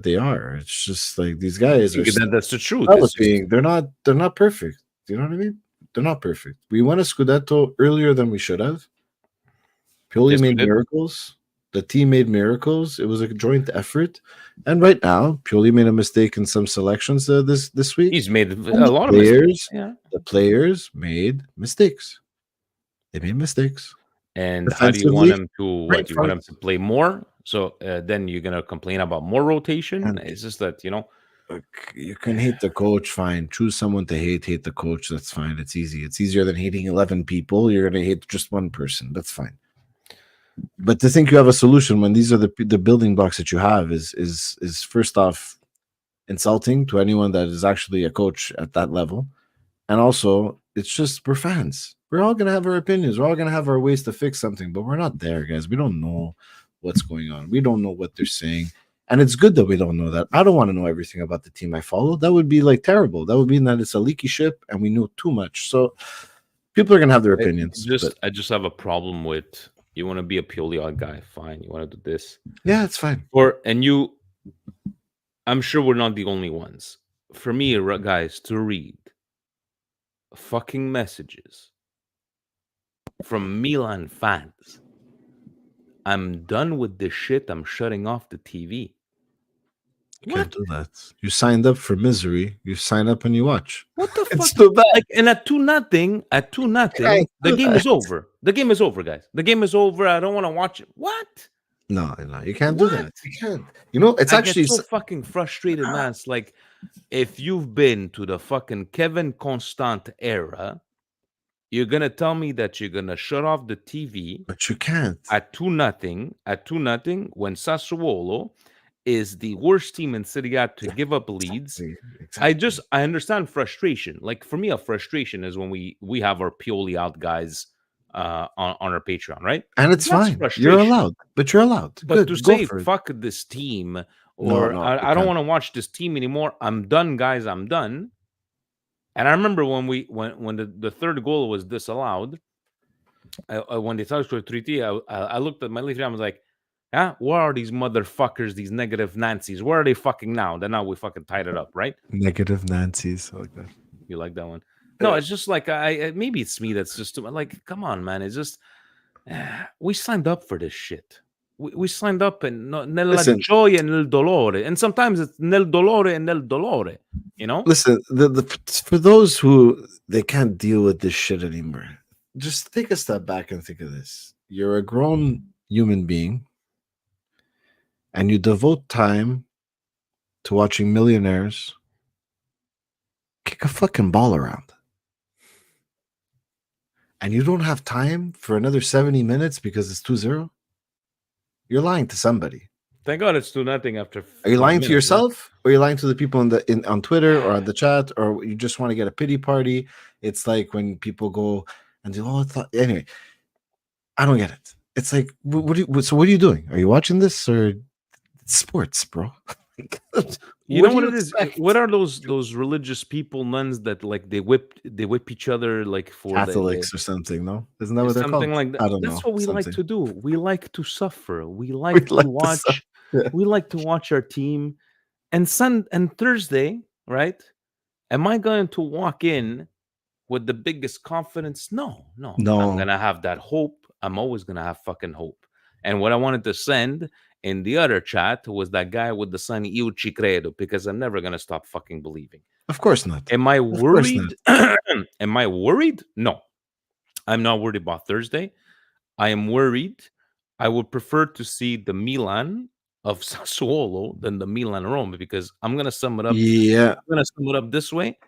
they are. It's just like these guys are. That's the truth. They're not perfect. You know what I mean? They're not perfect. We won a Scudetto earlier than we should have. Pioli made miracles. The team made miracles. It was a joint effort. And right now, Pioli made a mistake in some selections this week. He's made a lot of mistakes. Yeah. The players made mistakes. They made mistakes. And how do you want them to? What do you want them to play more? So then you're gonna complain about more rotation. And it's just that you can hate the coach, fine. Choose someone to hate the coach. That's fine. It's easy. It's easier than hating 11 people. You're gonna hate just one person. That's fine. But to think you have a solution when these are the building blocks that you have is first off insulting to anyone that is actually a coach at that level. And also, it's just we're fans. We're all gonna have our opinions. We're all gonna have our ways to fix something, but we're not there, guys. We don't know what's going on. We don't know what they're saying. And it's good that we don't know that. I don't want to know everything about the team I follow. That would be like terrible. That would mean that it's a leaky ship and we know too much. So people are gonna have their opinions. I just have a problem with you want to be a Pioli odd guy, fine. You want to do this. Yeah, it's fine. I'm sure we're not the only ones. For me, guys, to read fucking messages from Milan fans. I'm done with this shit. I'm shutting off the TV. You can't do that. You signed up for misery. You sign up and you watch. What the fuck? It's too bad. Like, and at 2-0, the game is over. The game is over, guys. The game is over. I don't want to watch it. What? No, you can't do that. You can't. You know, it's actually so fucking frustrated, man. It's like if you've been to the fucking Kevin Constant era, you're gonna tell me that you're gonna shut off the TV, but you can't at 2-0 when Sassuolo is the worst team in Serie A to give up leads. Exactly. I understand frustration. Like for me, a frustration is when we have our Pioli out guys on our Patreon, right? And it's fine. You're allowed. But you're allowed. But to say fuck this team or I don't want to watch this team anymore. I'm done, guys. I'm done. And I remember when the third goal was disallowed, when they touched for 3T, I looked at my leaf and I was like, yeah, where are these motherfuckers, these negative Nancy's? Where are they fucking now? Then now we fucking tied it up, right? Negative Nancy's. I like that. You like that one? No, it's just like maybe it's me that's just like, come on, man. It's just we signed up for this shit. We signed up and nella gioia e nel dolore, and sometimes it's nel dolore and nel dolore. You know. Listen, for those who they can't deal with this shit anymore, just take a step back and think of this. You're a grown human being. And you devote time to watching millionaires kick a fucking ball around. And you don't have time for another 70 minutes because it's 2-0? You're lying to somebody. Thank God it's 2-0 after. Are you lying to yourself? Or are you lying to the people on Twitter or on the chat? Or you just want to get a pity party? It's like when people go and do, anyway. I don't get it. It's like, what are you doing? Are you watching this or... sports, bro? You know what it is? What are those religious people, nuns that like they whip each other like for Catholics or something? No, isn't that what they're something called? Like that. I don't know. That's what we like to do. We like to suffer. We like to watch. We like to watch our team. And Thursday, right? Am I going to walk in with the biggest confidence? No. I'm gonna have that hope. I'm always gonna have fucking hope. And what I wanted to send in the other chat was that guy with the sign "Io ci credo," because I'm never gonna stop fucking believing. Of course not. Am I worried? Am I worried? No, I'm not worried about Thursday. I am worried. I would prefer to see the Milan of Sassuolo than the Milan Roma, because I'm gonna sum it up. Yeah, I'm gonna sum it up this way: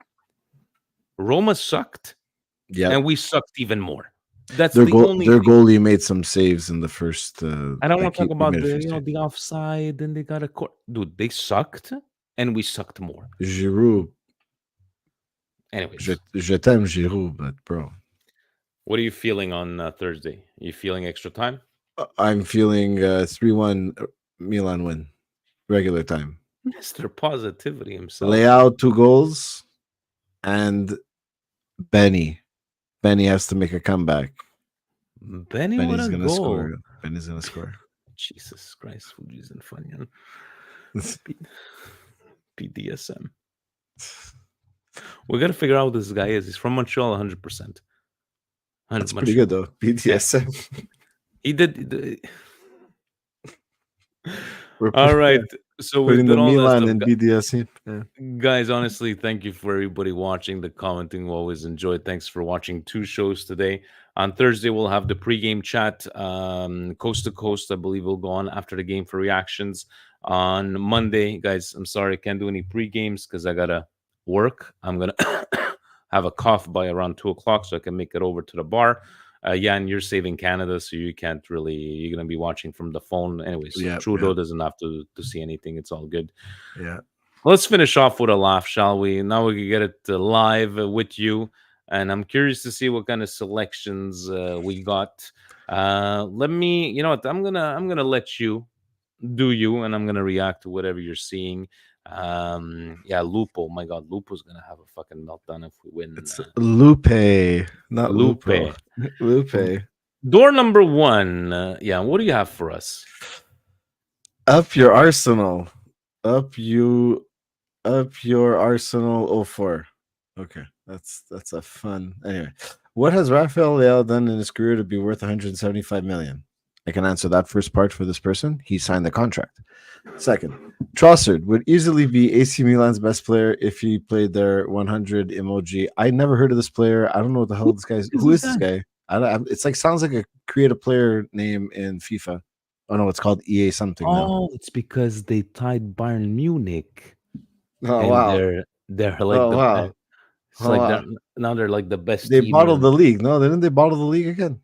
Roma sucked, and we sucked even more. That's their goalie made some saves in the first. I don't want to talk about the offside, and they got a court. Dude, they sucked, and we sucked more. Giroud. Anyways, je t'aime Giroud, but bro, what are you feeling on Thursday? Are you feeling extra time? I'm feeling 3-1 Milan win, regular time. Mr. Positivity himself. Leao 2 goals, and Benny has to make a comeback. Benny's gonna score. Benny's gonna score. Jesus Christ, Fuji's and Funyan. PDSM. We gotta figure out who this guy is. He's from Montreal, 100%. That's pretty good though. PDSM. He did. All right. So we've done all Milan and BDSM. Yeah. Guys, honestly, thank you for everybody watching, the commenting. We always enjoyed. Thanks for watching 2 shows today. On Thursday, we'll have the pregame chat, coast to coast. I believe we'll go on after the game for reactions. On Monday, guys, I'm sorry I can't do any pre-games because I gotta work. I'm gonna have a cough by around 2 o'clock so I can make it over to the bar. Yann, you're saving Canada, so you can't really. You're gonna be watching from the phone anyway. So Trudeau doesn't have to see anything. It's all good. Yeah. Let's finish off with a laugh, shall we? Now we can get it live with you, and I'm curious to see what kind of selections we got. Let me, you know what? I'm gonna let you do you, and I'm gonna react to whatever you're seeing. Yeah, Lupo. My God, Lupo's gonna have a fucking meltdown if we win. It's Lupe, not Lupo. Lupe. Lupe. Door number one. Yeah, what do you have for us? Up your Arsenal. Up your Arsenal 04. Okay, that's a fun. Anyway, what has Rafael Leao done in his career to be worth 175 million? I can answer that first part for this person. He signed the contract. Second, Trossard would easily be AC Milan's best player if he played their 100 emoji. I never heard of this player. I don't know what the hell this guy is. Who is this guy? It's like sounds like a create a player name in FIFA. Oh no, it's called EA something now. Oh, it's because they tied Bayern Munich. Oh and wow. they're like Oh the wow. best. It's Oh, like wow. now they're like the best They team. bottled in- the league. No, didn't they bottle the league again?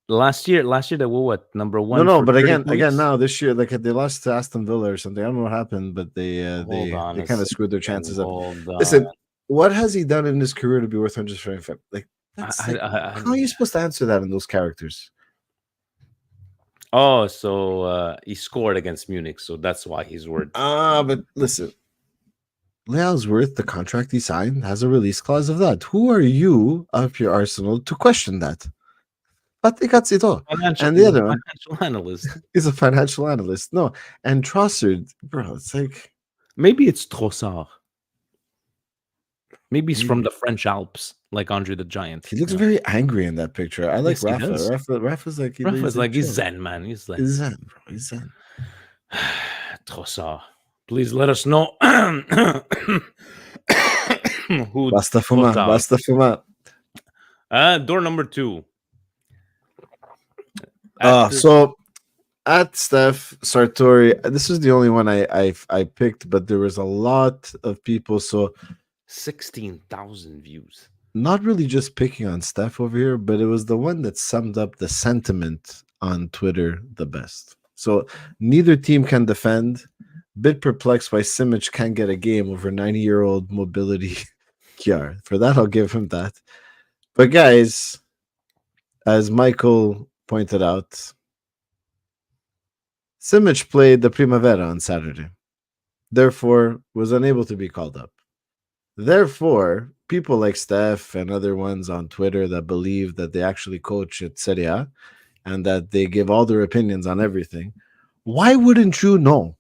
last year they were what, number one? No, for but 30 again, points? now this year, like they lost to Aston Villa or something. I don't know what happened, but they Hold on a kind of screwed their second, chances up. hold Listen, on. what has he done in his career to be worth 125? Like, I- how are you supposed to answer that in those characters? Oh, so he scored against Munich, so that's why he's worth. But listen, Leao's worth the contract he signed has a release clause of that. Who are you up your Arsenal to question that? And the other one, financial analyst. he's a financial analyst. No, and Trossard, bro, it's like Maybe it's Trossard. Maybe he's from the French Alps, like Andre the Giant. he looks very angry in that picture. I like Yes, he does. Rafa's like Rafa's like he's chill. zen, man. He's like He's zen, bro. He's zen. Trossard. Please let us know who. Basta fumar, Trossard. basta fumar. Door number two. So at Steph Sartori, this is the only one I picked, but there was a lot of people. So 16,000 views. not really just picking on Steph over here, but it was the one that summed up the sentiment on Twitter the best. So neither team can defend. Bit perplexed why Simic can't get a game over 90-year-old mobility Kiar. For that, I'll give him that. But guys, as Michael pointed out, Simic played the Primavera on Saturday. Therefore, was unable to be called up. Therefore, people like Steph and other ones on Twitter that believe that they actually coach at Serie A and that they give all their opinions on everything, why wouldn't you know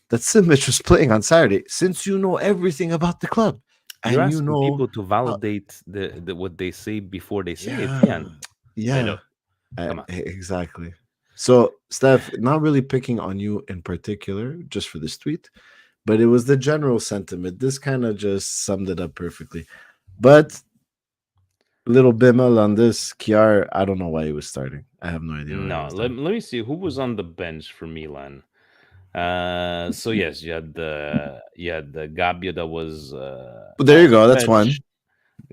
that Simic was playing on Saturday since you know everything about the club? You're And asking people to validate the what they say before they say it. Yeah, Come on. exactly. So, Steph, not really picking on you in particular, just for this tweet, but it was the general sentiment. This kind of just summed it up perfectly. But little Bimmel on this, Kiar, I don't know why he was starting. I have no idea. No, let me see who was on the bench for Milan. So yes, you had the Gabbia that was. But there you go. That's bench. one.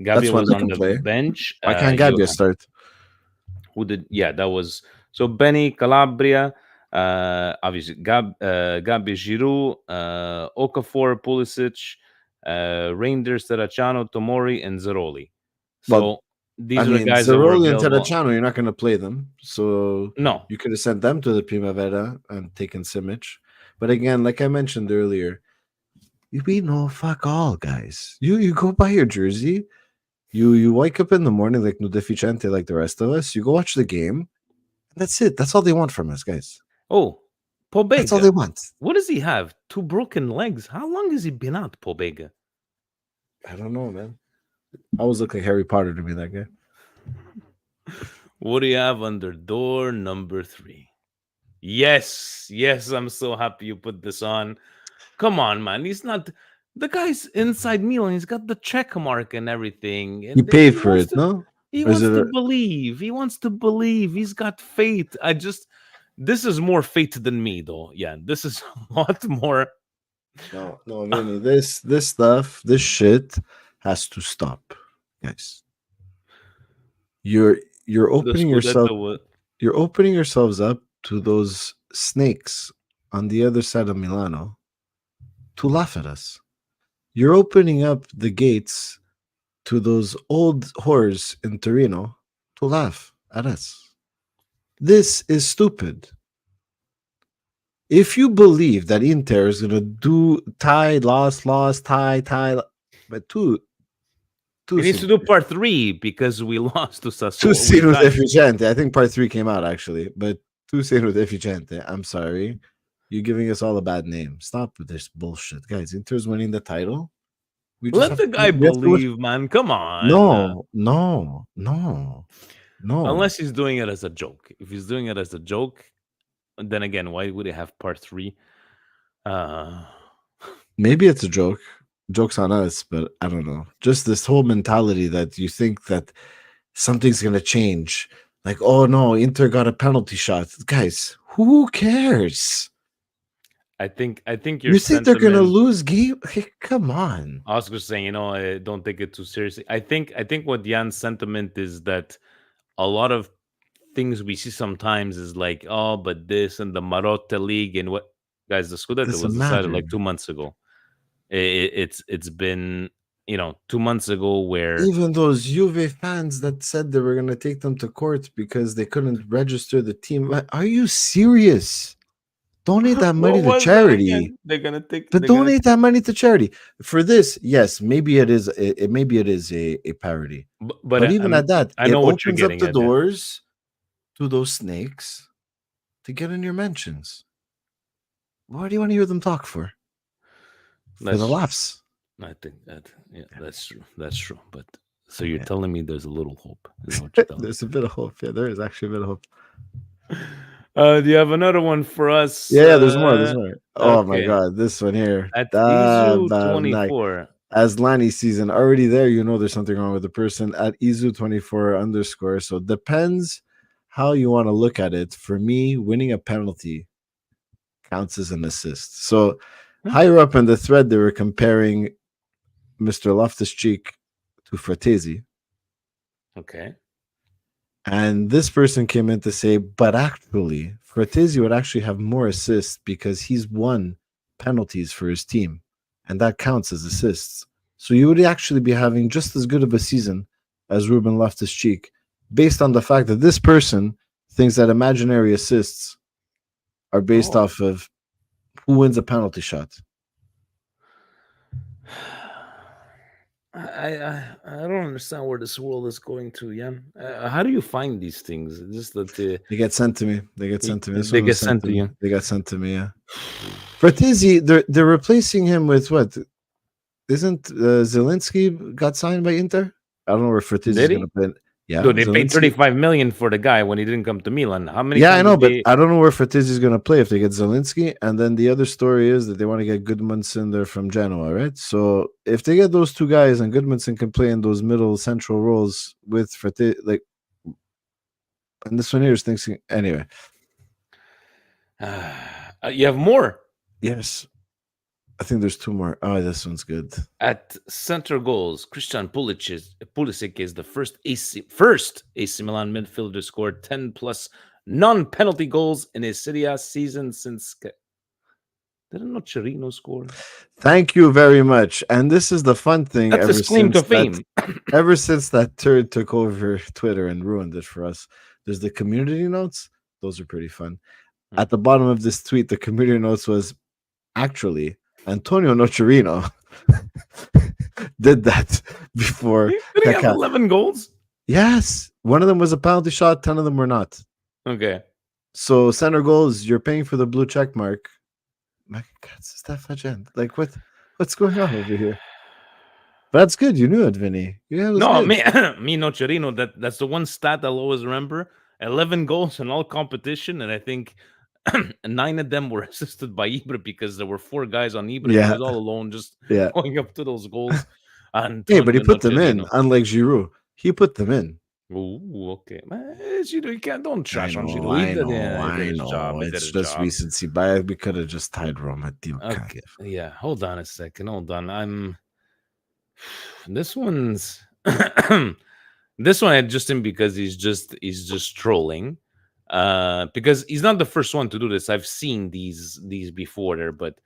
Gabbia That's one was that on can the play. bench. Why can't you Gabbia had- start? Who did? Yeah, that was so Benny Calabria. Obviously Gabbia, Giroud, Okafor, Pulisic, Reinders, Terracciano, Tomori, and Zeroli. So Well, these are the guys that were Zeroli and available. Terracciano, you're not going to play them. So No, you could have sent them to the Primavera and taken Simic. But again, like I mentioned earlier, we know fuck all, guys. You go buy your jersey. You wake up in the morning like no deficiente like the rest of us. You go watch the game. And that's it. That's all they want from us, guys. oh, Pobega. That's all they want. What does he have? 2 broken legs. How long has he been out, Pobega? I don't know, man. Always look like Harry Potter to me, that guy. What do you have under door number 3? Yes, I'm so happy you put this on. Come on, man. He's not the guy's inside Milan. He's got the check mark and everything. And He paid for wants it, to- no? He Or is wants it to believe. He wants to believe. He's got faith. This is more faith than me, though. Yeah, this is a lot more. No, Vinny. This stuff, this shit has to stop, guys. You're opening yourself. You're opening yourselves up to those snakes on the other side of Milano to laugh at us. You're opening up the gates to those old whores in Torino to laugh at us. This is stupid. If you believe that Inter is going to do tie, loss, tie, but two He needs to do part 3 because we lost to Sassuolo. two scene with Efficiente. I think part 3 came out actually, but two scene with Efficiente. I'm sorry. You're giving us all a bad name. Stop with this bullshit. Guys, Inter's winning the title. Let the guy believe, man. Come on. No. Unless he's doing it as a joke. If he's doing it as a joke, then again, why would he have part 3? Maybe it's a joke. Joke's on us, but I don't know. Just this whole mentality that you think that something's going to change. Like, oh no, Inter got a penalty shot. Guys, who cares? I think you think they're going to lose game? Hey, come on. I was just saying, don't take it too seriously. I think what Yann's sentiment is that a lot of things we see sometimes is like, oh, but this and the Marotta League and what, guys, the Scudetto was decided like 2 months ago. It's been 2 months ago where even those Juve fans that said they were going to take them to court because they couldn't register the team. Are you serious? Donate that money to charity. They're gonna take, but donate that money to charity for this. Yes, maybe it is. Maybe it is a parody. But even at that, I know it what you're opens up getting the doors to those snakes to get in your mentions. What do you want to hear them talk for? For the laughs. I think that that's true. That's true. But so you're telling me there's a little hope. Is that what you're telling There's a bit of hope. Yeah, there is actually a bit of hope. Do you have another one for us? Yeah, there's more. There's more. Oh my god, this one here. At Izu 24. As Lanny season already there, there's something wrong with the person at Izu24_. So depends how you want to look at it. For me, winning a penalty counts as an assist. So higher up in the thread, they were comparing Mr. Loftus-Cheek to Fratesi. Okay. And this person came in to say, but actually, Fratesi would actually have more assists because he's won penalties for his team. And that counts as assists. So you would actually be having just as good of a season as Ruben Loftus-Cheek, based on the fact that this person thinks that imaginary assists are based off of who wins a penalty shot. I don't understand where this world is going to, Yann. How do you find these things? Just that they get sent to me. They get sent to me. They get sent to you. They got sent to me. Yeah. Fratesi, they're replacing him with what? Isn't Zielinski got signed by Inter? I don't know where Fratesi is going to play. Yeah, dude, they paid 35 million for the guy when he didn't come to Milan. How many? Yeah, I know, but I don't know where Fratesi is going to play if they get Zielinski. And then the other story is that they want to get Goodmanson there from Genoa, right? So if they get those two guys and Goodmanson can play in those middle central roles with Fratesi, and this one here is thinking anyway. You have more? Yes. I think there's two more. Oh, this one's good. At center goals, Christian Pulisic is the first AC Milan midfielder to score 10 plus non-penalty goals in his Serie A season since. Didn't Nocerino score? Thank you very much. And this is the fun thing. That's his claim to fame. Ever since that turd took over Twitter and ruined it for us, there's the community notes. Those are pretty fun. At the bottom of this tweet, the community notes was actually Antonio Nocerino did that before. Did he have 11 goals? Yes. One of them was a penalty shot. 10 of them were not. Okay. So center goals, you're paying for the blue check mark. My God, is that fagent? Like what's going on over here? But that's good. You knew it, Vinny. No, me Nocerino. That's the one stat I'll always remember. 11 goals in all competition, and I think 9 of them were assisted by Ibra because there were 4 guys on Ibra. Yeah. He was all alone, just going up to those goals. And hey, but he put them in, unlike Giroud. He put them in. Ooh, okay. Giroud, you can't, don't trash on Giroud. I know. It's just recency bias. We could have just tied Roma. Okay. Yeah, hold on a second. Hold on. This one's this one I just in because he's just trolling. Because he's not the first one to do this. I've seen these before there, but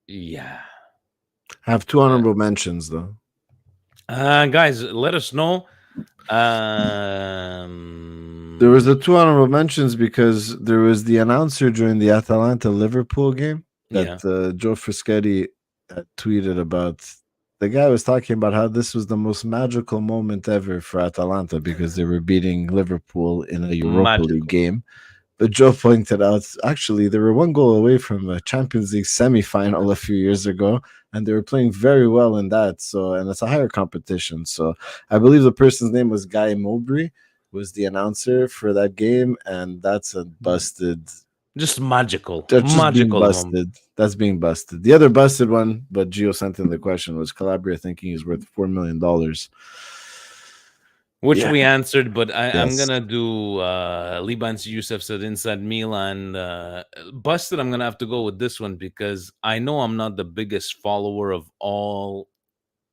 Yeah. I have two honorable mentions though. Guys, let us know. There was the two honorable mentions because there was the announcer during the Atalanta Liverpool game that Joe Frischetti tweeted about. The guy was talking about how this was the most magical moment ever for Atalanta because they were beating Liverpool in a Europa League game. But Joe pointed out, actually, they were one goal away from a Champions League semi-final a few years ago, and they were playing very well in that. So, and it's a higher competition. So, I believe the person's name was Guy Mowbray, was the announcer for that game, and that's a busted. Just magical. That's just being magical busted. moment. That's being busted. The other busted one, but Gio sent in the question, was Calabria thinking he's worth $4 million. Which we answered, but I'm gonna do Liban Youssef said inside Milan. Busted, I'm gonna have to go with this one because I know I'm not the biggest follower of all,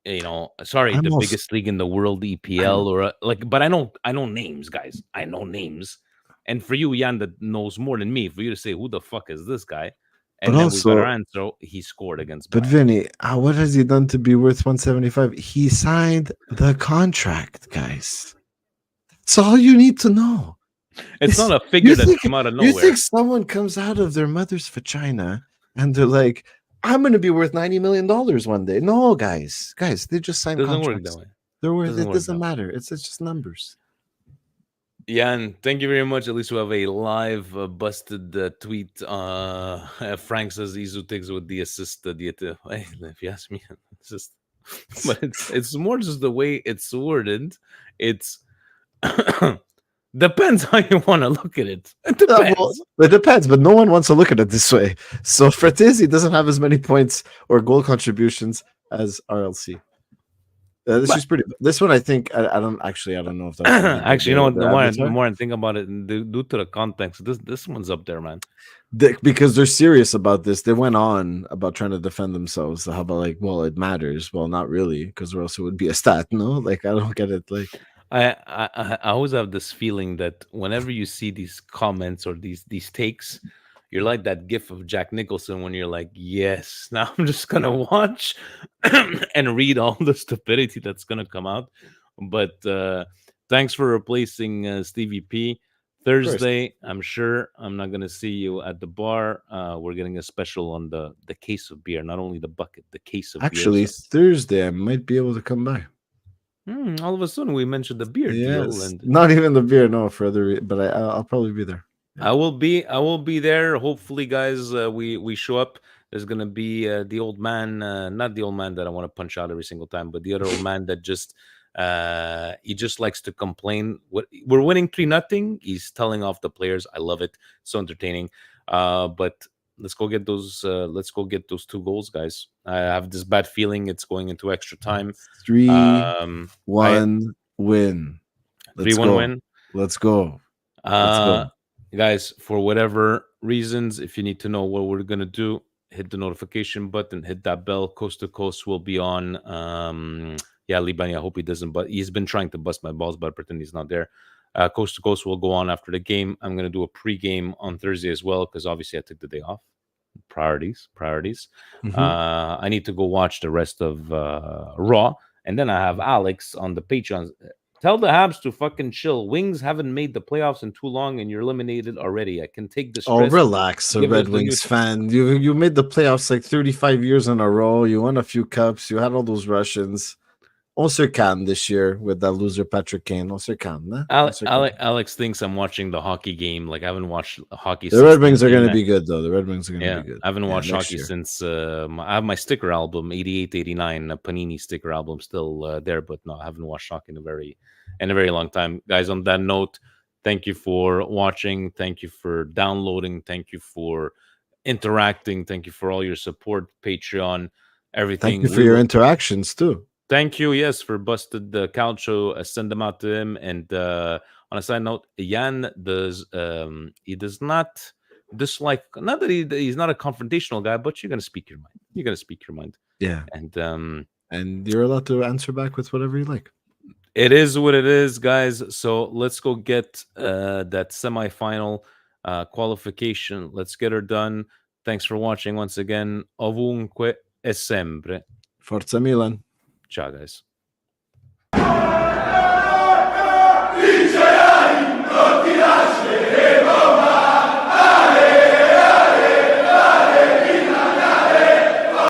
the biggest league in the world, EPL, or but I know names, guys. I know names. And for you, Yann, that knows more than me, for you to say who the fuck is this guy, and but then also, we got our answer. He scored against. But Bayern. Vinny, what has he done to be worth 175? He signed the contract, guys. That's all you need to know. It's not a figure that came out of nowhere. You think someone comes out of their mother's vagina and they're like, "I'm going to be worth $90 million one day"? No, guys, they just signed contracts. Work that way. They're worth. It doesn't matter. It's just numbers. Yann, thank you very much. At least we have a live busted tweet. Frank says Izu takes with the assist. Hey, if you ask me, it's just, but it's more just the way it's worded. It's depends how you want to look at it. It depends. It depends, but no one wants to look at it this way. So Fratesi doesn't have as many points or goal contributions as RLC. This is pretty. This one, I think, I don't know if that's actually. You know what? The more I think about it, due to the context, this one's up there, man. Because they're serious about this. They went on about trying to defend themselves. How about it matters? Well, not really, because or else it would be a stat. No, I don't get it. I always have this feeling that whenever you see these comments or these takes, you're like that gif of Jack Nicholson when you're like, yes, now I'm just going to watch and read all the stupidity that's going to come out. But thanks for replacing Stevie P. Thursday, I'm sure I'm not going to see you at the bar. We're getting a special on the case of beer, not only the bucket, the case of beer. Thursday, I might be able to come by. All of a sudden, we mentioned the beer deal. And not even the beer, no, but I'll probably be there. I will be there. Hopefully, guys, we show up. There's gonna be the old man, not the old man that I want to punch out every single time, but the other old man that just he just likes to complain. We're winning 3-0. He's telling off the players. I love it. So entertaining. But let's go get those. Let's go get those 2 goals, guys. I have this bad feeling it's going into extra time. 3-1 win. 3-1 win. Let's go. Guys, for whatever reasons, if you need to know what we're gonna do, hit the notification button, hit that bell. Coast to Coast will be on. Libani, I hope he doesn't, but he's been trying to bust my balls, but I pretend he's not there. Coast to Coast will go on after the game. I'm gonna do a pre-game on Thursday as well, because obviously I took the day off. Priorities. Mm-hmm. I need to go watch the rest of Raw, and then I have Alex on the Patreon. Tell the Habs to fucking chill. Wings haven't made the playoffs in too long, and you're eliminated already. I can take the stress. Oh, relax, a Red Wings fan. You made the playoffs 35 years in a row. You won a few cups. You had all those Russians. On se calme this year with that loser Patrick Kane. On se calme. Alex thinks I'm watching the hockey game. I haven't watched hockey. The Red Wings are going to be good, though. The Red Wings are going to be good. I haven't watched hockey since I have my sticker album, 88, 89, Panini sticker album still there, but no, I haven't watched hockey in a very long time. Guys, on that note, thank you for watching. Thank you for downloading. Thank you for interacting. Thank you for all your support, Patreon, everything. Thank you for your interactions, too. Thank you, yes, for busted the Calcio. Send them out to him. And on a side note, Yann does he does not dislike, not that he's not a confrontational guy, but you're gonna speak your mind. Yeah. And you're allowed to answer back with whatever you like. It is what it is, guys. So let's go get that semifinal. qualification. Let's get her done. Thanks for watching once again. Ovunque e sempre. Forza Milan. Ciao, guys.